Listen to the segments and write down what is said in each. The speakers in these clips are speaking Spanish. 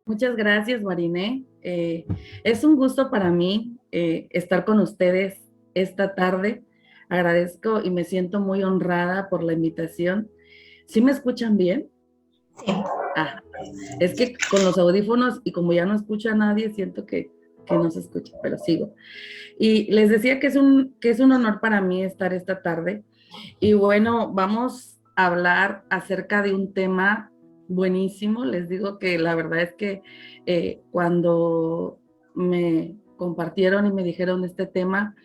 Muchas gracias, Mariné. Es un gusto para mí estar con ustedes esta tarde. Agradezco y me siento muy honrada por la invitación. ¿Sí me escuchan bien? Sí. Ah, es que con los audífonos y como ya no escucho a nadie, siento que no se escucha, pero sigo. Y les decía que es un honor para mí estar esta tarde. Y bueno, vamos a hablar acerca de un tema buenísimo. Les digo que la verdad es que cuando me compartieron y me dijeron este tema,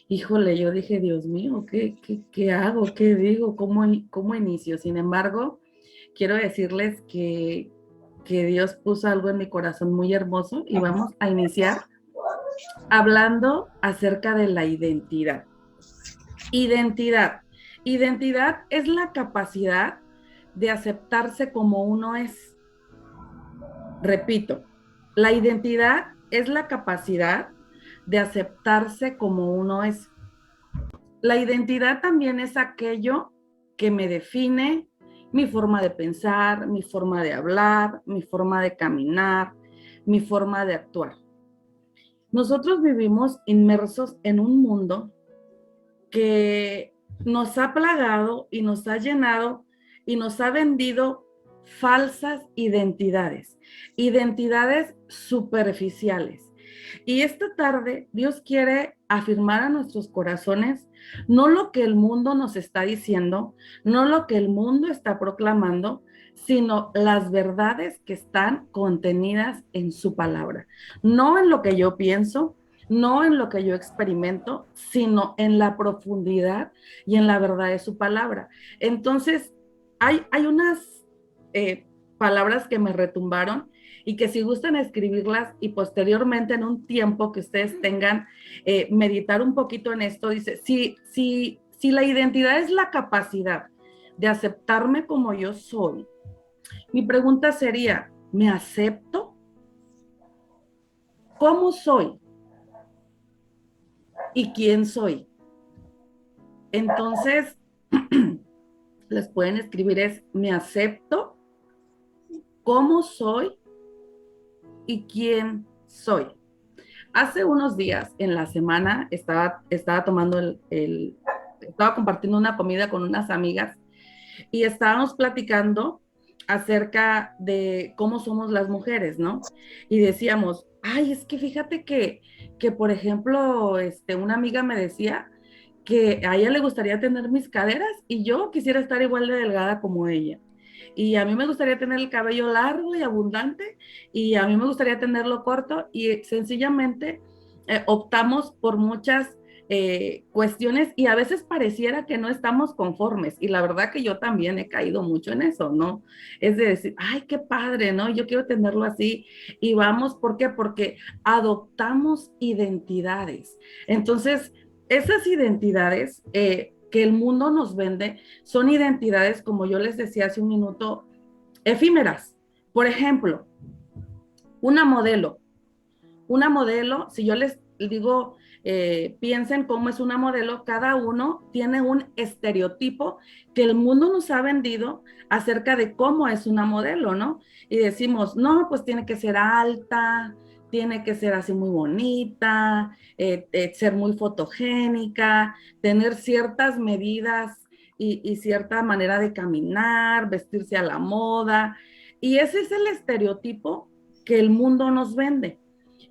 híjole, yo dije, Dios mío, ¿qué hago? ¿Qué digo? ¿Cómo inicio? Sin embargo, quiero decirles que Dios puso algo en mi corazón muy hermoso y vamos a iniciar hablando acerca de la identidad. Identidad. Identidad es la capacidad de aceptarse como uno es. Repito, la identidad es la capacidad de aceptarse como uno es. La identidad también es aquello que me define, mi forma de pensar, mi forma de hablar, mi forma de caminar, mi forma de actuar. Nosotros vivimos inmersos en un mundo que nos ha plagado y nos ha llenado y nos ha vendido falsas identidades, identidades superficiales. Y esta tarde Dios quiere afirmar a nuestros corazones no lo que el mundo nos está diciendo, no lo que el mundo está proclamando, sino las verdades que están contenidas en su palabra. No en lo que yo pienso, no en lo que yo experimento, sino en la profundidad y en la verdad de su palabra. Entonces, hay unas palabras que me retumbaron y que si gustan escribirlas y posteriormente en un tiempo que ustedes tengan, meditar un poquito en esto, dice, si la identidad es la capacidad de aceptarme como yo soy, mi pregunta sería, ¿me acepto? ¿Cómo soy? ¿Y quién soy? Entonces, les pueden escribir es, me acepto, cómo soy y quién soy. Hace unos días en la semana estaba tomando estaba compartiendo una comida con unas amigas y estábamos platicando acerca de cómo somos las mujeres, ¿no? Y decíamos, ay, es que fíjate que por ejemplo, una amiga me decía que a ella le gustaría tener mis caderas y yo quisiera estar igual de delgada como ella. Y a mí me gustaría tener el cabello largo y abundante y a mí me gustaría tenerlo corto y sencillamente optamos por muchas cuestiones y a veces pareciera que no estamos conformes y la verdad que yo también he caído mucho en eso, ¿no? Es de decir, ay, qué padre, ¿no? Yo quiero tenerlo así y vamos, ¿por qué? Porque adoptamos identidades. Entonces, esas identidades que el mundo nos vende son identidades, como yo les decía hace un minuto, efímeras. Por ejemplo, una modelo. Una modelo, si yo les digo, piensen cómo es una modelo, cada uno tiene un estereotipo que el mundo nos ha vendido acerca de cómo es una modelo, ¿no? Y decimos, no, pues tiene que ser alta, tiene que ser así muy bonita, ser muy fotogénica, tener ciertas medidas y cierta manera de caminar, vestirse a la moda. Y ese es el estereotipo que el mundo nos vende.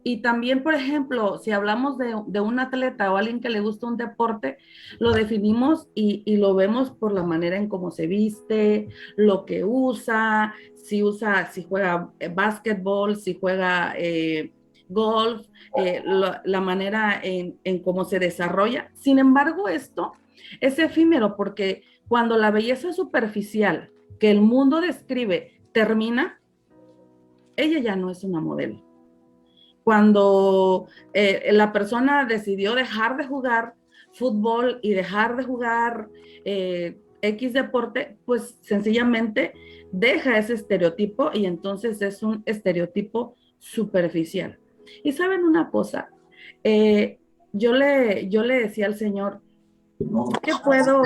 Y también, por ejemplo, si hablamos de un atleta o alguien que le gusta un deporte, lo definimos y lo vemos por la manera en cómo se viste, lo que si juega básquetbol, si juega golf, la manera en cómo se desarrolla. Sin embargo, esto es efímero porque cuando la belleza superficial que el mundo describe termina, ella ya no es una modelo. Cuando la persona decidió dejar de jugar fútbol y dejar de jugar X deporte, pues sencillamente deja ese estereotipo y entonces es un estereotipo superficial. Y saben una cosa, eh, yo le decía al Señor, ¿Qué puedo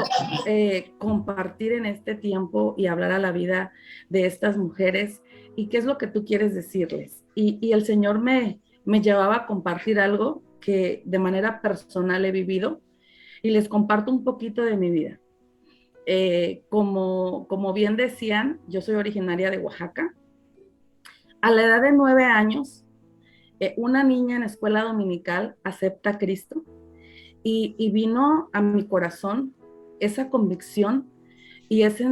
compartir en este tiempo y hablar a la vida de estas mujeres? ¿Y qué es lo que tú quieres decirles? Y el Señor me llevaba a compartir algo que de manera personal he vivido y les comparto un poquito de mi vida. Como bien decían, yo soy originaria de Oaxaca. A la edad de 9 años, una niña en escuela dominical acepta a Cristo y vino a mi corazón esa convicción y eso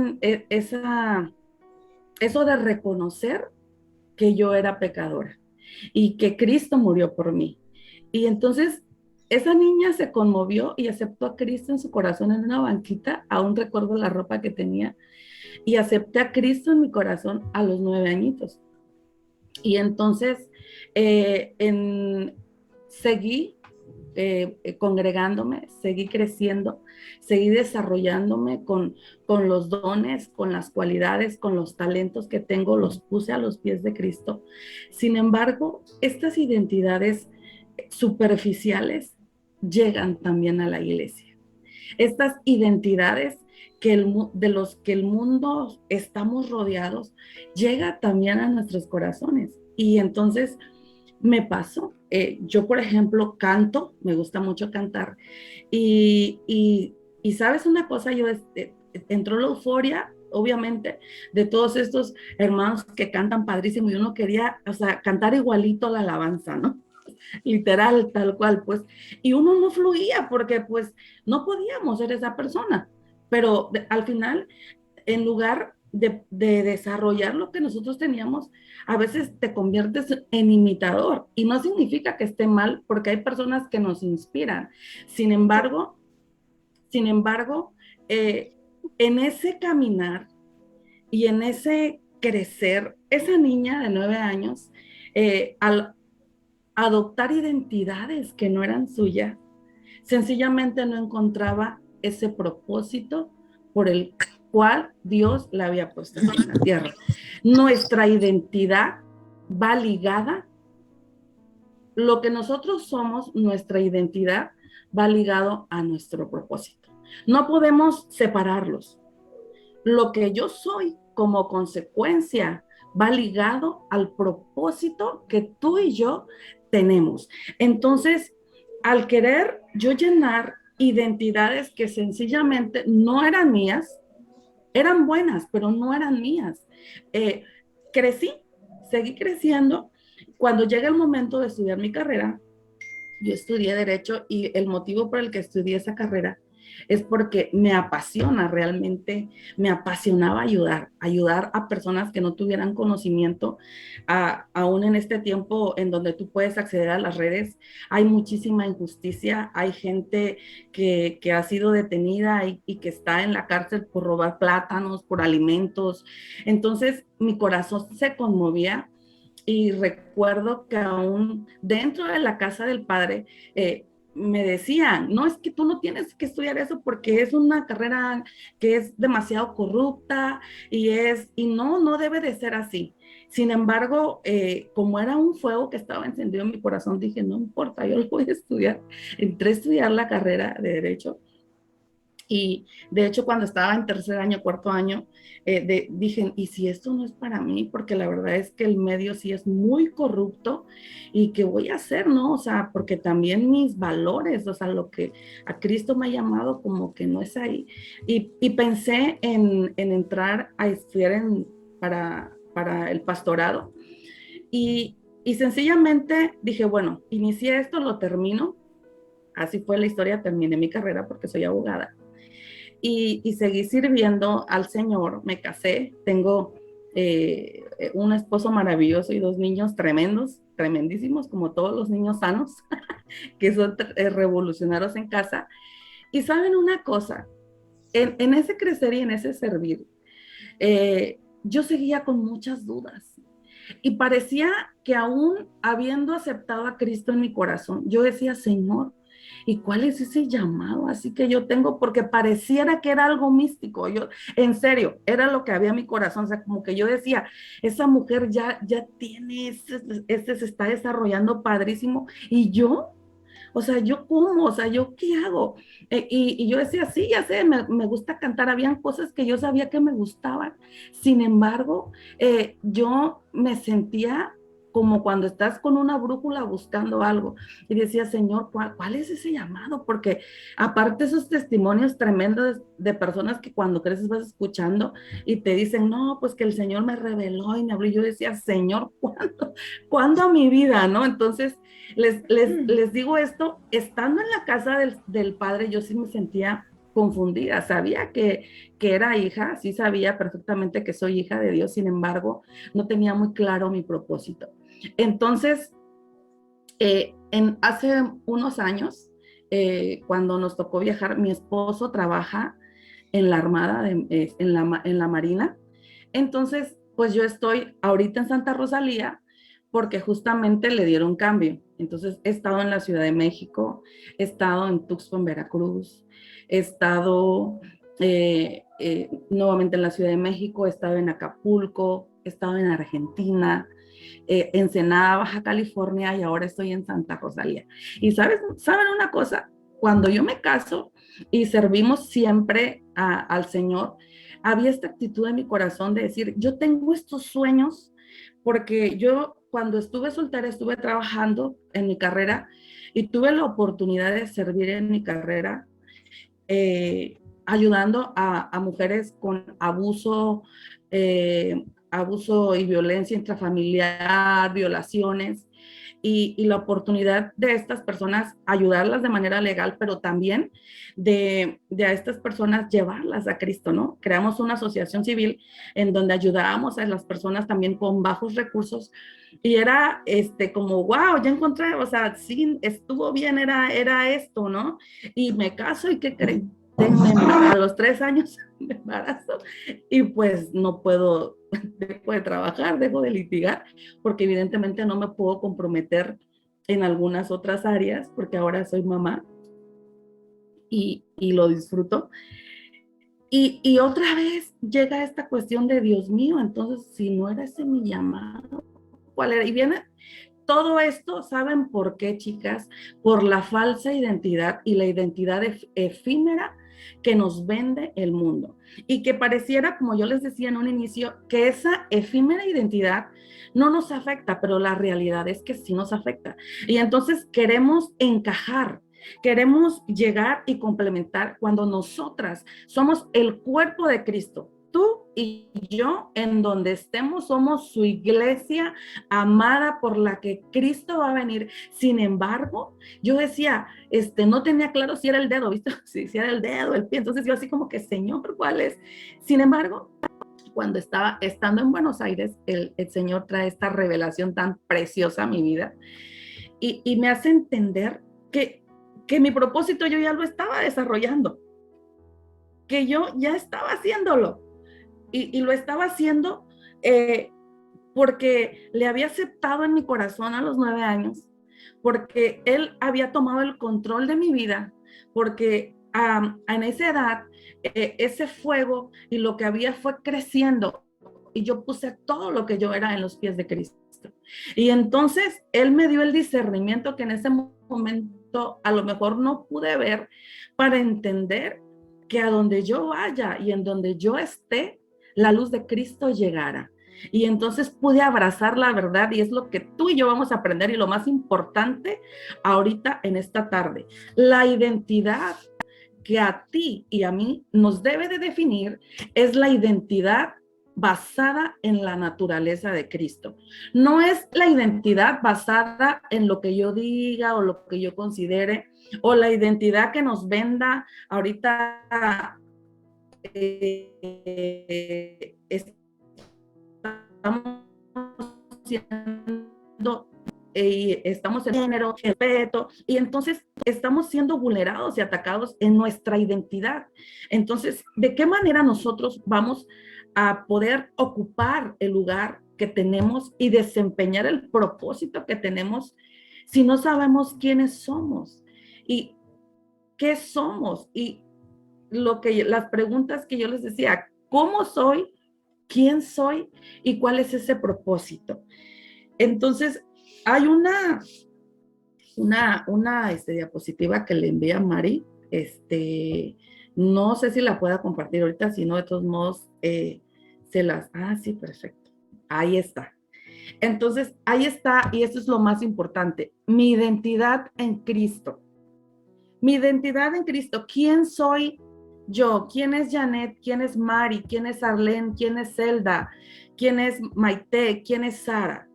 de reconocer que yo era pecadora y que Cristo murió por mí. Y entonces esa niña se conmovió y aceptó a Cristo en su corazón en una banquita, aún recuerdo la ropa que tenía, y acepté a Cristo en mi corazón a los 9 añitos. Y entonces seguí congregándome, seguí creciendo, seguí desarrollándome con los dones, con las cualidades, con los talentos que tengo, los puse a los pies de Cristo. Sin embargo, estas identidades superficiales llegan también a la iglesia. Estas identidades de los que el mundo estamos rodeados, llega también a nuestros corazones. Y entonces me pasó. Yo, por ejemplo, canto, me gusta mucho cantar. Y sabes una cosa, entró la euforia, obviamente, de todos estos hermanos que cantan padrísimo y uno quería, o sea, cantar igualito la alabanza, ¿no? Literal, tal cual, pues. Y uno no fluía porque, pues, no podíamos ser esa persona. Pero al final, en lugar de desarrollar lo que nosotros teníamos, a veces te conviertes en imitador y no significa que esté mal porque hay personas que nos inspiran. Sin embargo, sin embargo, eh, en ese caminar y en ese crecer, esa niña de 9 años, al adoptar identidades que no eran suyas, sencillamente no encontraba ese propósito por el cual Dios la había puesto en la tierra. Nuestra identidad va ligada, lo que nosotros somos, nuestra identidad va ligado a nuestro propósito. No podemos separarlos. Lo que yo soy como consecuencia va ligado al propósito que tú y yo tenemos. Entonces, al querer yo llenar identidades que sencillamente no eran mías, eran buenas, pero no eran mías. Eh, Crecí, seguí creciendo. Cuando llega el momento de estudiar mi carrera, yo estudié Derecho y el motivo por el que estudié esa carrera es porque me apasiona realmente, me apasionaba ayudar a personas que no tuvieran conocimiento, aún en este tiempo en donde tú puedes acceder a las redes, hay muchísima injusticia, hay gente que ha sido detenida y que está en la cárcel por robar plátanos, por alimentos. Entonces mi corazón se conmovía y recuerdo que aún dentro de la casa del padre me decían, no, es que tú no tienes que estudiar eso porque es una carrera que es demasiado corrupta y no debe de ser así. Sin embargo, como era un fuego que estaba encendido en mi corazón, dije, no importa, yo lo voy a estudiar. Entré a estudiar la carrera de Derecho y de hecho, cuando estaba en tercer año, cuarto año, dije, ¿y si esto no es para mí? Porque la verdad es que el medio sí es muy corrupto y qué voy a hacer, ¿no? O sea, porque también mis valores, o sea, lo que a Cristo me ha llamado como que no es ahí. Y pensé en entrar a estudiar para el pastorado y sencillamente dije, bueno, inicié esto, lo termino. Así fue la historia, terminé mi carrera porque soy abogada y seguí sirviendo al Señor. Me casé, tengo un esposo maravilloso y dos niños tremendos, tremendísimos, como todos los niños sanos, que son revolucionarios en casa. Y saben una cosa, en ese crecer y en ese servir, yo seguía con muchas dudas. Y parecía que aún habiendo aceptado a Cristo en mi corazón, yo decía, Señor, ¿y cuál es ese llamado? Así que yo tengo, porque pareciera que era algo místico. Yo, en serio, era lo que había en mi corazón. O sea, como que yo decía, esa mujer ya tiene, se está desarrollando padrísimo. Y yo, O sea, ¿yo cómo? O sea, ¿yo qué hago? Y yo decía, sí, ya sé, me gusta cantar. Habían cosas que yo sabía que me gustaban. Sin embargo, yo me sentía como cuando estás con una brújula buscando algo y decía, Señor, ¿cuál es ese llamado? Porque aparte esos testimonios tremendos de personas que cuando creces vas escuchando y te dicen, no, pues que el Señor me reveló y me habló. Y yo decía, Señor, ¿cuándo a mi vida? ¿No? Entonces, les digo esto, estando en la casa del padre, yo sí me sentía confundida, sabía que era hija, sí sabía perfectamente que soy hija de Dios, sin embargo, no tenía muy claro mi propósito. Entonces, hace unos años, cuando nos tocó viajar, mi esposo trabaja en la Armada, en la Marina. Entonces, pues yo estoy ahorita en Santa Rosalía porque justamente le dieron cambio. Entonces, he estado en la Ciudad de México, he estado en Tuxpan, Veracruz, he estado nuevamente en la Ciudad de México, he estado en Acapulco, he estado en Argentina, Ensenada, Baja California, y ahora estoy en Santa Rosalía. Y ¿saben una cosa? Cuando yo me caso y servimos siempre al Señor, había esta actitud en mi corazón de decir, yo tengo estos sueños porque yo cuando estuve soltera estuve trabajando en mi carrera y tuve la oportunidad de servir en mi carrera ayudando a mujeres con abuso y violencia intrafamiliar, violaciones, y la oportunidad de estas personas ayudarlas de manera legal, pero también de a estas personas llevarlas a Cristo, ¿no? Creamos una asociación civil en donde ayudábamos a las personas también con bajos recursos y era como, wow, ya encontré, o sea, sí, estuvo bien, era esto, ¿no? Y me caso y ¿qué creen? A los 3 años me embarazo y pues no puedo, dejo de trabajar, dejo de litigar, porque evidentemente no me puedo comprometer en algunas otras áreas, porque ahora soy mamá y lo disfruto. Y otra vez llega esta cuestión de Dios mío, entonces si no era ese mi llamado, ¿cuál era? Y viene todo esto, ¿saben por qué, chicas? Por la falsa identidad y la identidad efímera que nos vende el mundo. Y que pareciera, como yo les decía en un inicio, que esa efímera identidad no nos afecta, pero la realidad es que sí nos afecta. Y entonces queremos encajar. Queremos llegar y complementar cuando nosotras somos el cuerpo de Cristo. Tú y yo, en donde estemos, somos su iglesia amada por la que Cristo va a venir. Sin embargo, yo decía, no tenía claro si era el dedo, ¿viste? Si era el dedo, el pie. Entonces yo así como que, Señor, ¿cuál es? Sin embargo, cuando estando en Buenos Aires, el Señor trae esta revelación tan preciosa a mi vida y me hace entender que mi propósito yo ya lo estaba desarrollando, que yo ya estaba haciéndolo y lo estaba haciendo eh, porque le había aceptado en mi corazón a los 9 años, porque él había tomado el control de mi vida, porque en esa edad ese fuego y lo que había fue creciendo y yo puse todo lo que yo era en los pies de Cristo. Y entonces él me dio el discernimiento que en ese momento a lo mejor no pude ver para entender que a donde yo vaya y en donde yo esté, la luz de Cristo llegara. Y entonces pude abrazar la verdad y es lo que tú y yo vamos a aprender y lo más importante ahorita en esta tarde. La identidad que a ti y a mí nos debe de definir es la identidad basada en la naturaleza de Cristo. No es la identidad basada en lo que yo diga o lo que yo considere o la identidad que nos venda ahorita estamos siendo estamos en género, respeto, y entonces estamos siendo vulnerados y atacados en nuestra identidad. Entonces, ¿de qué manera nosotros vamos a poder ocupar el lugar que tenemos y desempeñar el propósito que tenemos si no sabemos quiénes somos y qué somos? Y las preguntas que yo les decía, ¿cómo soy? ¿Quién soy? ¿Y cuál es ese propósito? Entonces, hay una diapositiva que le envía a Mari. No sé si la pueda compartir ahorita, si no, de todos modos, sí, perfecto. Ahí está. Entonces, ahí está, y esto es lo más importante, mi identidad en Cristo. Mi identidad en Cristo. ¿Quién soy yo? ¿Quién es Janet? ¿Quién es Mari? ¿Quién es Arlene? ¿Quién es Zelda? ¿Quién es Maite? ¿Quién es Sara?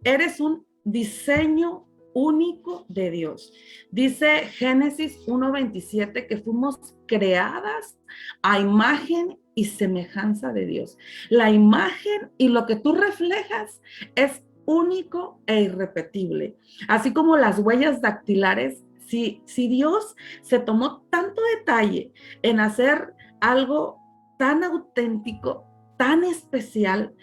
Eres un diseño único de Dios. Dice Génesis 1:27 que fuimos creadas a imagen y semejanza de Dios. La imagen y lo que tú reflejas es único e irrepetible. Así como las huellas dactilares, si Dios se tomó tanto detalle en hacer algo tan auténtico, tan especial,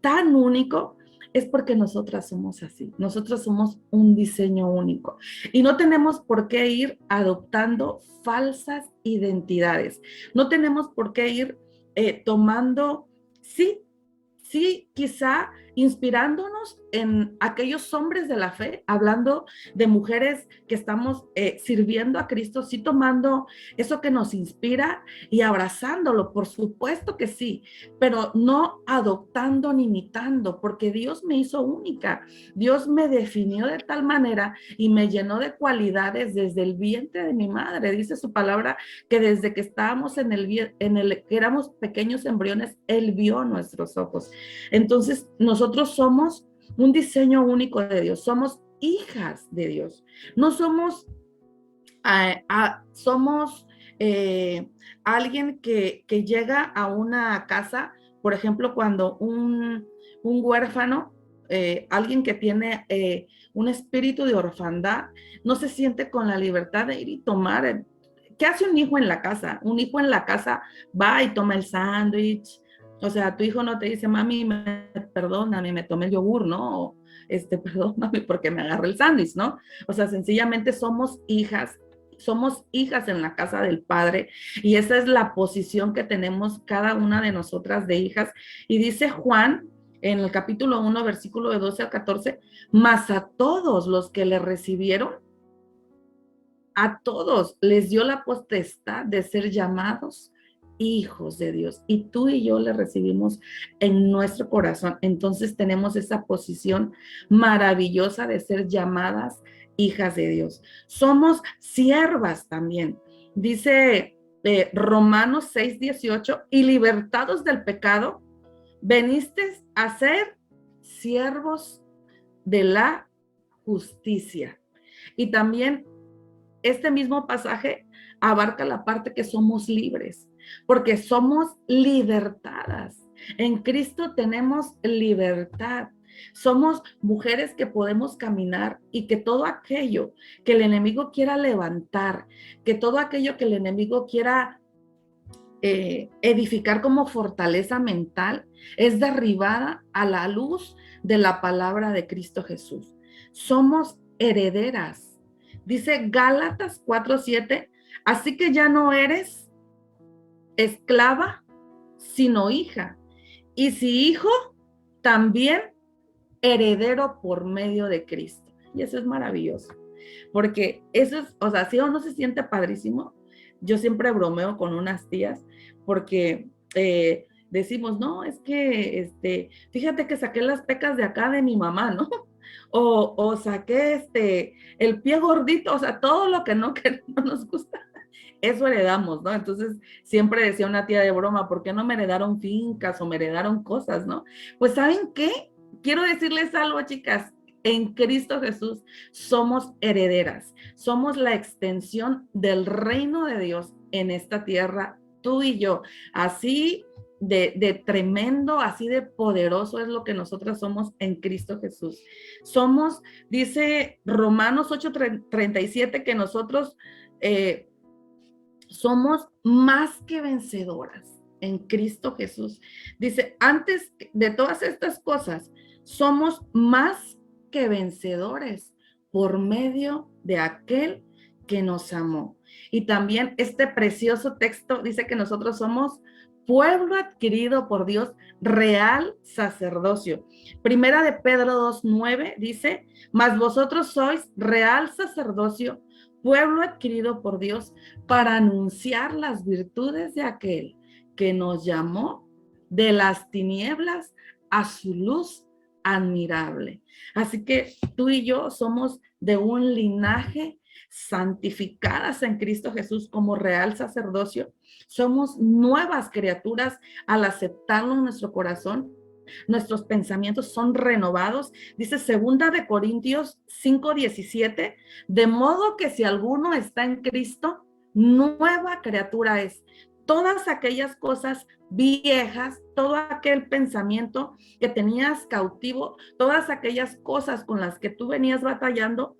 tan único, es porque nosotras somos así. Nosotros somos un diseño único y no tenemos por qué ir adoptando falsas identidades. No tenemos por qué ir tomando, sí, quizá inspirándonos en aquellos hombres de la fe, hablando de mujeres que estamos sirviendo a Cristo, sí tomando eso que nos inspira y abrazándolo, por supuesto que sí, pero no adoptando ni imitando, porque Dios me hizo única, Dios me definió de tal manera y me llenó de cualidades desde el vientre de mi madre. Dice su palabra que desde que estábamos que éramos pequeños embriones, Él vio nuestros ojos. Entonces, nosotros somos un diseño único de Dios, somos hijas de Dios, no somos, somos alguien que llega a una casa, por ejemplo, cuando un huérfano, alguien que tiene un espíritu de orfandad, no se siente con la libertad de ir y tomar. ¿Qué hace un hijo en la casa? Un hijo en la casa va y toma el sándwich. O sea, tu hijo no te dice, mami, perdóname, me tomé el yogur, ¿no? O, perdóname porque me agarré el sándwich, ¿no? O sea, sencillamente somos hijas en la casa del Padre y esa es la posición que tenemos cada una de nosotras de hijas. Y dice Juan en el capítulo 1, versículo de 12 al 14, mas a todos los que le recibieron, a todos les dio la potestad de ser llamados hijos de Dios. Y tú y yo le recibimos en nuestro corazón. Entonces tenemos esa posición maravillosa de ser llamadas hijas de Dios. Somos siervas también. Dice Romanos 6:18, y libertados del pecado, veniste a ser siervos de la justicia. Y también este mismo pasaje abarca la parte que somos libres, porque somos libertadas. En Cristo tenemos libertad. Somos mujeres que podemos caminar y que todo aquello que el enemigo quiera levantar, que todo aquello que el enemigo quiera edificar como fortaleza mental, es derribada a la luz de la palabra de Cristo Jesús. Somos herederas. Dice Gálatas 4:7, así que ya no eres esclava, sino hija. Y si hijo, también heredero por medio de Cristo. Y eso es maravilloso, porque eso es, o sea, si uno se siente padrísimo. Yo siempre bromeo con unas tías, porque decimos, no, es que, fíjate que saqué las pecas de acá de mi mamá, ¿no? O saqué el pie gordito, o sea, todo lo que no nos gusta, eso heredamos, ¿no? Entonces, siempre decía una tía de broma, ¿por qué no me heredaron fincas o me heredaron cosas, ¿no? Pues, ¿saben qué? Quiero decirles algo, chicas. En Cristo Jesús somos herederas, somos la extensión del reino de Dios en esta tierra, tú y yo. Así de tremendo, así de poderoso es lo que nosotras somos en Cristo Jesús. Somos, dice Romanos 8:37, que nosotros somos más que vencedoras en Cristo Jesús. Dice, antes de todas estas cosas, somos más que vencedores por medio de aquel que nos amó. Y también este precioso texto dice que nosotros somos pueblo adquirido por Dios, real sacerdocio. Primera de Pedro 2:9 dice, mas vosotros sois real sacerdocio, pueblo adquirido por Dios, para anunciar las virtudes de aquel que nos llamó de las tinieblas a su luz admirable. Así que tú y yo somos de un linaje santificadas en Cristo Jesús como real sacerdocio. Somos nuevas criaturas al aceptarlo en nuestro corazón. Nuestros pensamientos son renovados. Dice segunda de Corintios 5:17, de modo que si alguno está en Cristo, nueva criatura es. Todas aquellas cosas viejas, todo aquel pensamiento que tenías cautivo, todas aquellas cosas con las que tú venías batallando,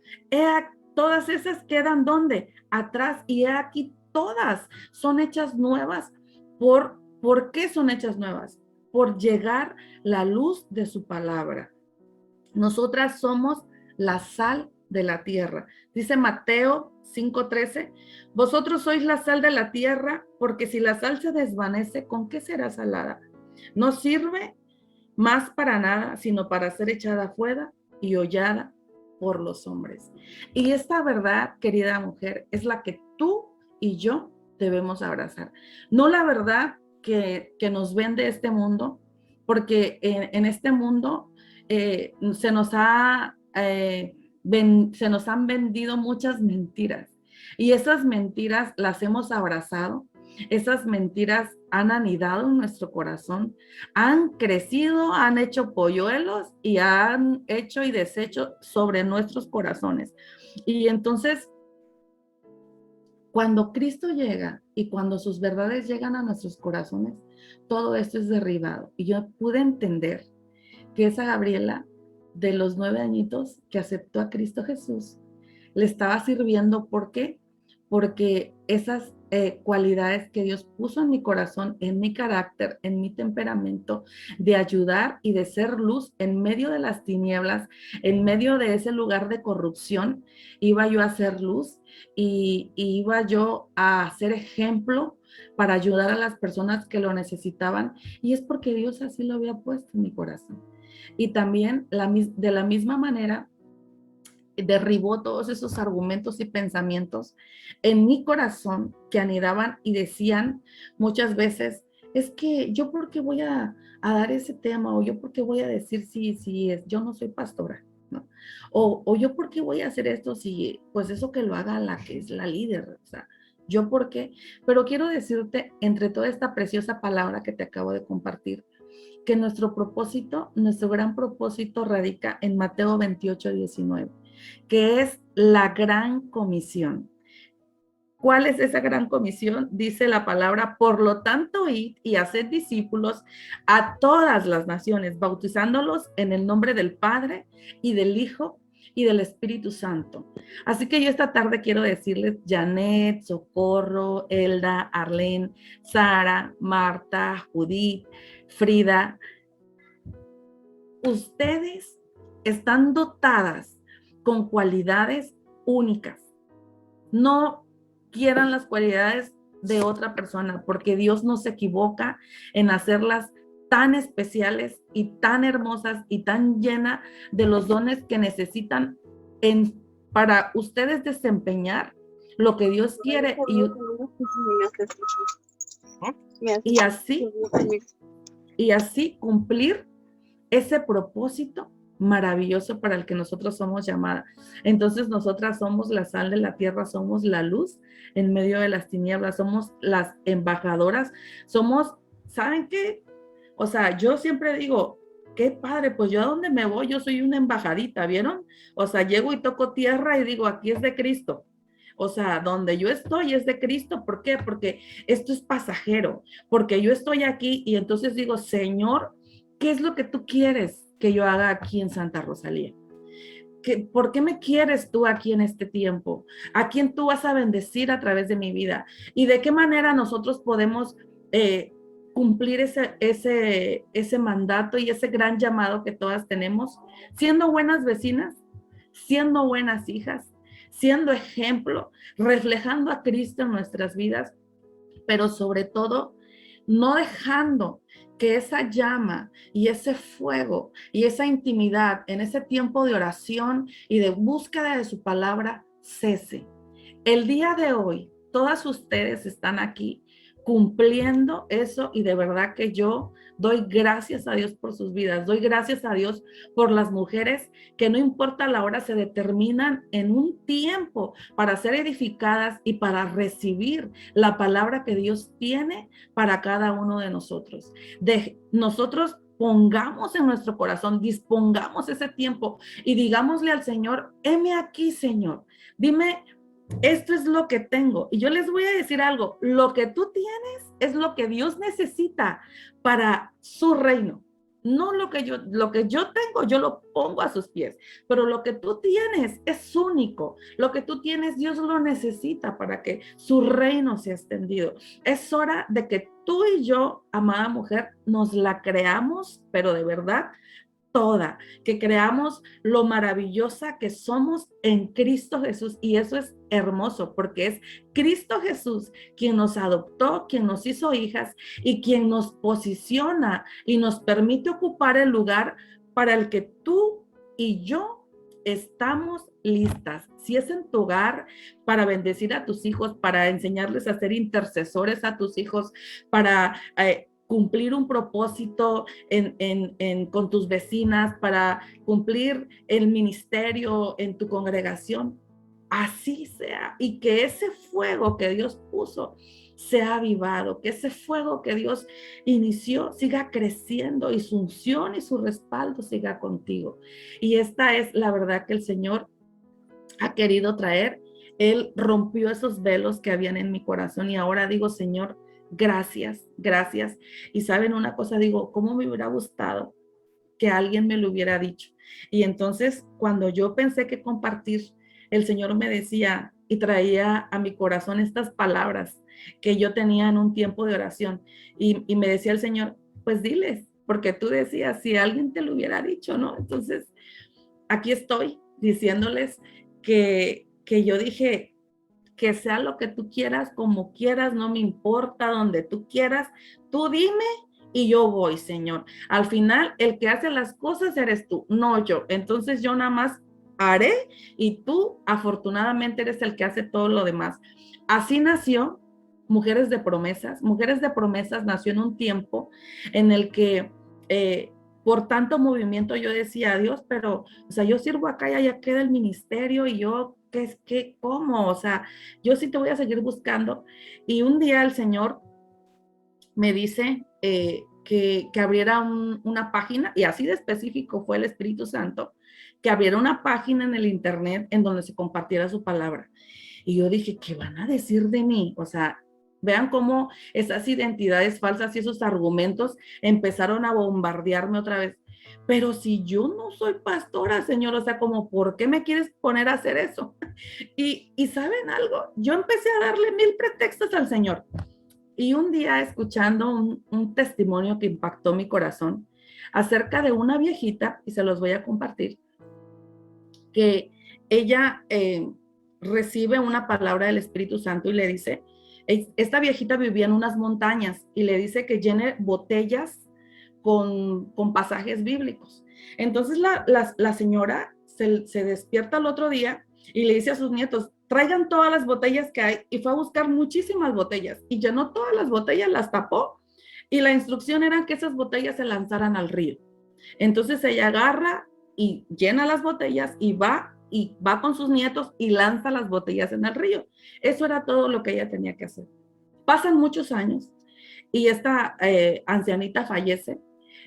todas esas quedan ¿dónde? Atrás, y aquí todas son hechas nuevas. ¿Por qué son hechas nuevas? Por llegar la luz de su palabra. Nosotras somos la sal de la tierra. Dice Mateo 5:13, vosotros sois la sal de la tierra, porque si la sal se desvanece, ¿con qué será salada? No sirve más para nada, sino para ser echada afuera y hollada por los hombres. Y esta verdad, querida mujer, es la que tú y yo debemos abrazar. No la verdad que nos vende este mundo, porque en este mundo se nos han vendido muchas mentiras. Y esas mentiras las hemos abrazado. Esas mentiras han anidado en nuestro corazón, han crecido, han hecho polluelos y han hecho y deshecho sobre nuestros corazones. Y entonces, cuando Cristo llega y cuando sus verdades llegan a nuestros corazones, todo esto es derribado. Y yo pude entender que esa Gabriela de los 9 añitos que aceptó a Cristo Jesús le estaba sirviendo. ¿Por qué? Porque esas cualidades que Dios puso en mi corazón, en mi carácter, en mi temperamento, de ayudar y de ser luz en medio de las tinieblas, en medio de ese lugar de corrupción, iba yo a ser luz y iba yo a ser ejemplo para ayudar a las personas que lo necesitaban. Y es porque Dios así lo había puesto en mi corazón. Y también de la misma manera, derribó todos esos argumentos y pensamientos en mi corazón que anidaban y decían muchas veces, es que yo por qué voy a dar ese tema, o yo por qué voy a decir yo no soy pastora, ¿no? O yo por qué voy a hacer esto si pues eso que lo haga la que es la líder, o sea, yo por qué. Pero quiero decirte, entre toda esta preciosa palabra que te acabo de compartir, que nuestro propósito, nuestro gran propósito radica en Mateo 28:19, que es la gran comisión. ¿Cuál es esa gran comisión? Dice la palabra, por lo tanto, id y haced discípulos a todas las naciones, bautizándolos en el nombre del Padre y del Hijo y del Espíritu Santo. Así que yo esta tarde quiero decirles, Janet, Socorro, Elda, Arlene, Sara, Marta, Judith, Frida, ustedes están dotadas con cualidades únicas. No quieran las cualidades de otra persona, porque Dios no se equivoca en hacerlas tan especiales y tan hermosas y tan llenas de los dones que necesitan para ustedes desempeñar lo que Dios quiere y así cumplir ese propósito maravilloso para el que nosotros somos llamadas. Entonces nosotras somos la sal de la tierra, somos la luz en medio de las tinieblas, somos las embajadoras, somos, ¿saben qué? O sea, yo siempre digo, qué padre, pues yo a donde me voy, yo soy una embajadita, ¿vieron? O sea, llego y toco tierra y digo, aquí es de Cristo. O sea, donde yo estoy es de Cristo. ¿Por qué? Porque esto es pasajero, porque yo estoy aquí y entonces digo, Señor, ¿qué es lo que tú quieres que yo haga aquí en Santa Rosalía? ¿Por qué me quieres tú aquí en este tiempo? ¿A quién tú vas a bendecir a través de mi vida? ¿Y de qué manera nosotros podemos cumplir ese mandato y ese gran llamado que todas tenemos? Siendo buenas vecinas, siendo buenas hijas, siendo ejemplo, reflejando a Cristo en nuestras vidas, pero sobre todo no dejando que esa llama y ese fuego y esa intimidad en ese tiempo de oración y de búsqueda de su palabra cese. El día de hoy, todas ustedes están aquí cumpliendo eso y de verdad que yo doy gracias a Dios por sus vidas, doy gracias a Dios por las mujeres que no importa la hora, se determinan en un tiempo para ser edificadas y para recibir la palabra que Dios tiene para cada uno de nosotros. De nosotros pongamos en nuestro corazón, dispongamos ese tiempo y digámosle al Señor, heme aquí, Señor, dime, esto es lo que tengo. Y yo les voy a decir algo, lo que tú tienes es lo que Dios necesita para su reino. No lo que yo tengo, yo lo pongo a sus pies, pero lo que tú tienes es único. Lo que tú tienes, Dios lo necesita para que su reino sea extendido. Es hora de que tú y yo, amada mujer, nos la creamos, pero de verdad, toda, que creamos lo maravillosa que somos en Cristo Jesús. Y eso es hermoso porque es Cristo Jesús quien nos adoptó, quien nos hizo hijas y quien nos posiciona y nos permite ocupar el lugar para el que tú y yo estamos listas. Si es en tu hogar, para bendecir a tus hijos, para enseñarles a ser intercesores a tus hijos, para cumplir un propósito con tus vecinas, para cumplir el ministerio en tu congregación, así sea, y que ese fuego que Dios puso sea avivado, que ese fuego que Dios inició siga creciendo y su unción y su respaldo siga contigo. Y esta es la verdad que el Señor ha querido traer. Él rompió esos velos que habían en mi corazón y ahora digo, Señor, gracias, gracias. Y saben una cosa, digo, ¿cómo me hubiera gustado que alguien me lo hubiera dicho? Y entonces, cuando yo pensé que compartir, el Señor me decía y traía a mi corazón estas palabras que yo tenía en un tiempo de oración. Y me decía el Señor, pues diles, porque tú decías, si alguien te lo hubiera dicho, ¿no? Entonces, aquí estoy diciéndoles que yo dije, que sea lo que tú quieras, como quieras, no me importa, donde tú quieras, tú dime y yo voy, Señor. Al final, el que hace las cosas eres tú, no yo. Entonces yo nada más haré y tú afortunadamente eres el que hace todo lo demás. Así nació Mujeres de Promesas. Mujeres de Promesas nació en un tiempo en el que por tanto movimiento yo decía, Dios, pero, o sea, yo sirvo acá y allá queda el ministerio y yo, cómo? O sea, yo sí te voy a seguir buscando. Y un día el Señor me dice que abriera una página, y así de específico fue el Espíritu Santo, que abriera una página en el internet en donde se compartiera su palabra. Y yo dije, ¿qué van a decir de mí? O sea, vean cómo esas identidades falsas y esos argumentos empezaron a bombardearme otra vez. Pero si yo no soy pastora, Señor, o sea, como, ¿por qué me quieres poner a hacer eso? Y ¿saben algo? Yo empecé a darle mil pretextos al Señor. Y un día escuchando un testimonio que impactó mi corazón acerca de una viejita, y se los voy a compartir, que ella recibe una palabra del Espíritu Santo y le dice, esta viejita vivía en unas montañas y le dice que llene botellas con pasajes bíblicos. Entonces la señora se despierta el otro día y le dice a sus nietos, traigan todas las botellas que hay, y fue a buscar muchísimas botellas y llenó todas las botellas, las tapó, y la instrucción era que esas botellas se lanzaran al río. Entonces ella agarra y llena las botellas y va con sus nietos y lanza las botellas en el río. Eso era todo lo que ella tenía que hacer. Pasan muchos años y esta ancianita fallece,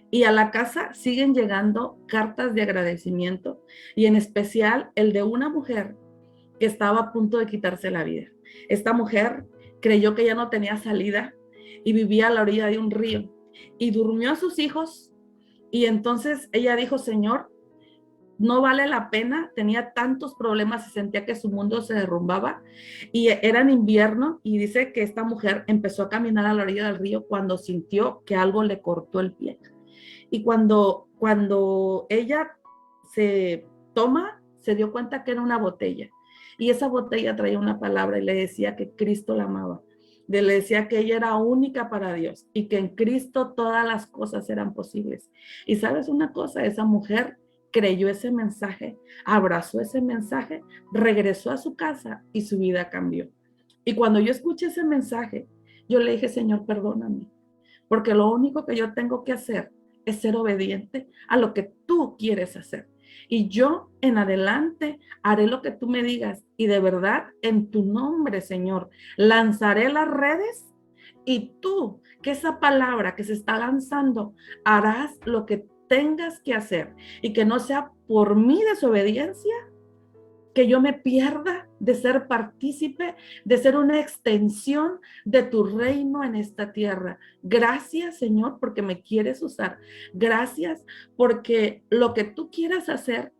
y a la casa siguen llegando cartas de agradecimiento, y en especial el de una mujer que estaba a punto de quitarse la vida. Esta mujer creyó que ya no tenía salida y vivía a la orilla de un río y durmió a sus hijos, y entonces ella dijo, Señor, no vale la pena, tenía tantos problemas y sentía que su mundo se derrumbaba, y era en invierno, y dice que esta mujer empezó a caminar a la orilla del río cuando sintió que algo le cortó el pie. Y cuando ella se dio cuenta que era una botella, y esa botella traía una palabra y le decía que Cristo la amaba. Le decía que ella era única para Dios y que en Cristo todas las cosas eran posibles. Y sabes una cosa, esa mujer creyó ese mensaje, abrazó ese mensaje, regresó a su casa y su vida cambió. Y cuando yo escuché ese mensaje, yo le dije, Señor, perdóname, porque lo único que yo tengo que hacer es ser obediente a lo que tú quieres hacer. Y yo en adelante haré lo que tú me digas y de verdad en tu nombre, Señor, lanzaré las redes y tú, que esa palabra que se está lanzando, harás lo que tengas que hacer y que no sea por mi desobediencia que yo me pierda de ser partícipe, de ser una extensión de tu reino en esta tierra. Gracias, Señor, porque me quieres usar. Gracias porque lo que tú quieras hacer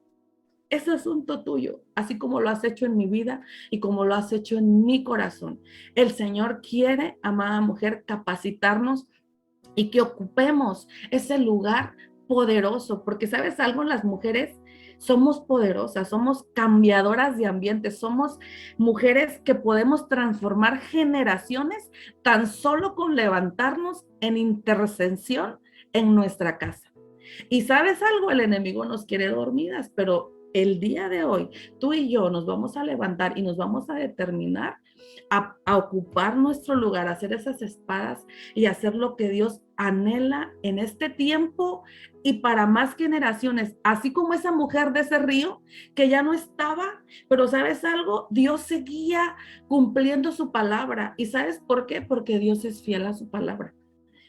es asunto tuyo, así como lo has hecho en mi vida y como lo has hecho en mi corazón. El Señor quiere, amada mujer, capacitarnos y que ocupemos ese lugar poderoso, porque sabes algo, las mujeres somos poderosas, somos cambiadoras de ambiente, somos mujeres que podemos transformar generaciones tan solo con levantarnos en intercesión en nuestra casa. Y sabes algo, el enemigo nos quiere dormidas, pero el día de hoy tú y yo nos vamos a levantar y nos vamos a determinar a ocupar nuestro lugar, a hacer esas espadas y hacer lo que Dios anhela en este tiempo y para más generaciones, así como esa mujer de ese río que ya no estaba, pero ¿sabes algo? Dios seguía cumpliendo su palabra. ¿Y sabes por qué? Porque Dios es fiel a su palabra.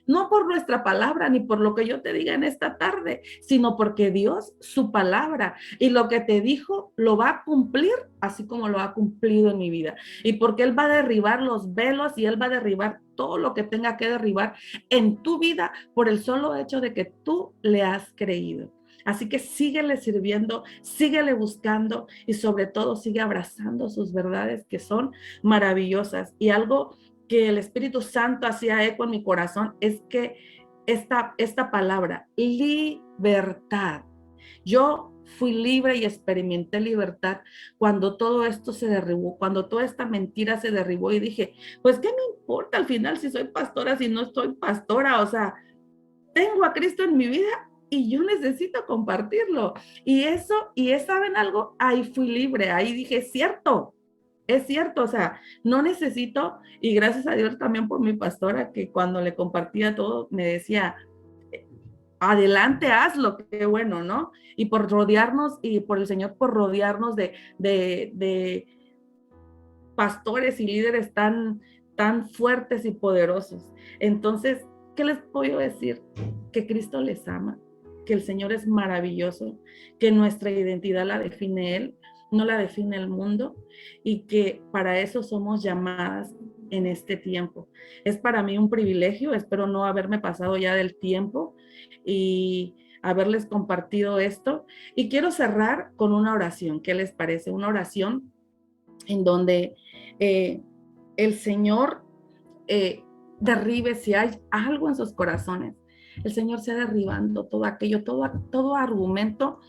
No por nuestra palabra ni por lo que yo te diga en esta tarde, sino porque Dios, su palabra y lo que te dijo, lo va a cumplir así como lo ha cumplido en mi vida. Y porque Él va a derribar los velos y Él va a derribar todo lo que tenga que derribar en tu vida por el solo hecho de que tú le has creído. Así que síguele sirviendo, síguele buscando y sobre todo sigue abrazando sus verdades que son maravillosas. Y algo que el Espíritu Santo hacía eco en mi corazón es que esta palabra, libertad. Yo fui libre y experimenté libertad cuando todo esto se derribó, cuando toda esta mentira se derribó y dije, pues qué me importa al final si soy pastora, si no soy pastora, o sea, tengo a Cristo en mi vida y yo necesito compartirlo. Y eso, ¿saben algo? Ahí fui libre, ahí dije, es cierto, o sea, no necesito, y gracias a Dios también por mi pastora, que cuando le compartía todo, me decía, adelante, hazlo, qué bueno, ¿no? Y por rodearnos, y por el Señor por rodearnos de pastores y líderes tan fuertes y poderosos. Entonces, ¿qué les puedo decir? Que Cristo les ama, que el Señor es maravilloso, que nuestra identidad la define Él, no la define el mundo, y que para eso somos llamadas en este tiempo. Es para mí un privilegio, espero no haberme pasado ya del tiempo y haberles compartido esto. Y quiero cerrar con una oración. ¿Qué les parece? Una oración en donde el Señor derribe, si hay algo en sus corazones, el Señor sea derribando todo aquello, todo argumento,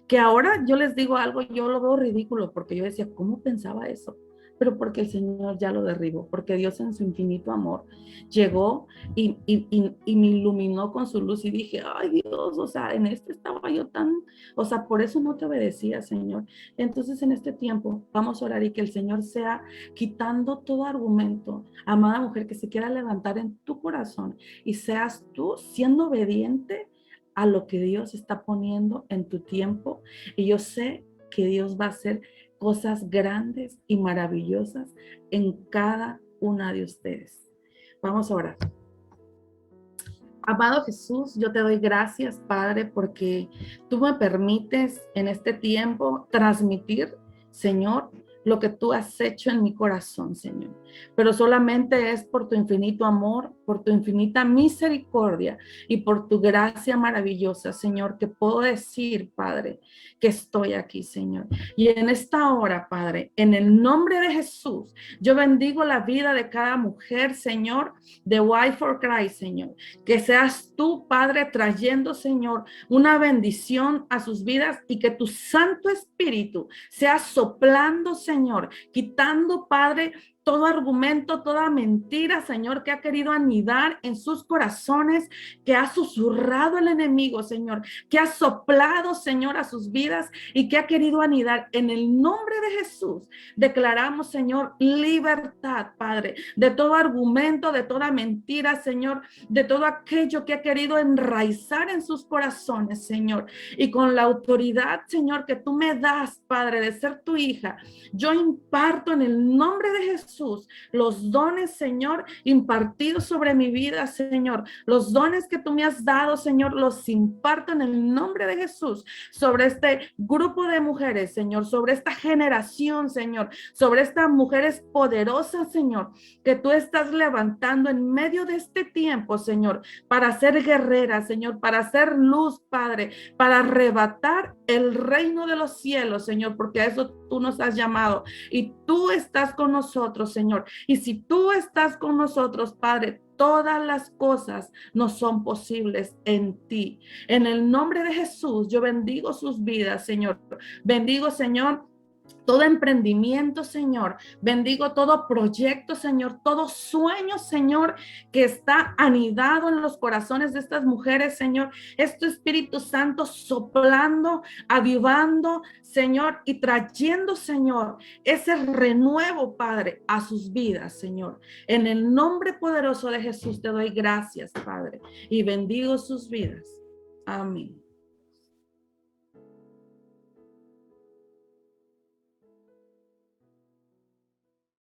que ahora yo les digo algo, yo lo veo ridículo, porque yo decía, ¿cómo pensaba eso? Pero porque el Señor ya lo derribó, porque Dios en su infinito amor llegó y me iluminó con su luz y dije, ay Dios, o sea, en este estaba yo tan, o sea, por eso no te obedecía, Señor. Entonces en este tiempo vamos a orar y que el Señor sea quitando todo argumento, amada mujer, que se quiera levantar en tu corazón y seas tú siendo obediente a lo que Dios está poniendo en tu tiempo. Y yo sé que Dios va a hacer cosas grandes y maravillosas en cada una de ustedes. Vamos a orar. Amado Jesús, yo te doy gracias, Padre, porque tú me permites en este tiempo transmitir, Señor, lo que tú has hecho en mi corazón, Señor. Pero solamente es por tu infinito amor, por tu infinita misericordia y por tu gracia maravillosa, Señor, que puedo decir, Padre, que estoy aquí, Señor. Y en esta hora, Padre, en el nombre de Jesús, yo bendigo la vida de cada mujer, Señor, de Wife for Christ, Señor. Que seas tú, Padre, trayendo, Señor, una bendición a sus vidas y que tu Santo Espíritu sea soplando, Señor, quitando, Padre, todo argumento, toda mentira, Señor, que ha querido anidar en sus corazones, que ha susurrado el enemigo, Señor, que ha soplado, Señor, a sus vidas y que ha querido anidar. En el nombre de Jesús, declaramos, Señor, libertad, Padre, de todo argumento, de toda mentira, Señor, de todo aquello que ha querido enraizar en sus corazones, Señor. Y con la autoridad, Señor, que tú me das, Padre, de ser tu hija, yo imparto en el nombre de Jesús los dones, Señor, impartidos sobre mi vida, Señor. Los dones que tú me has dado, Señor, los imparto en el nombre de Jesús sobre este grupo de mujeres, Señor, sobre esta generación, Señor, sobre estas mujeres poderosas, Señor, que tú estás levantando en medio de este tiempo, Señor, para ser guerreras, Señor, para hacer luz, Padre, para arrebatar el reino de los cielos, Señor, porque a eso tú nos has llamado y tú estás con nosotros, Señor. Y si tú estás con nosotros, Padre, todas las cosas no son posibles en ti. En el nombre de Jesús, yo bendigo sus vidas, Señor. Bendigo, Señor, todo emprendimiento, Señor. Bendigo todo proyecto, Señor, todo sueño, Señor, que está anidado en los corazones de estas mujeres, Señor. Es tu Espíritu Santo soplando, avivando, Señor, y trayendo, Señor, ese renuevo, Padre, a sus vidas, Señor. En el nombre poderoso de Jesús te doy gracias, Padre, y bendigo sus vidas. Amén.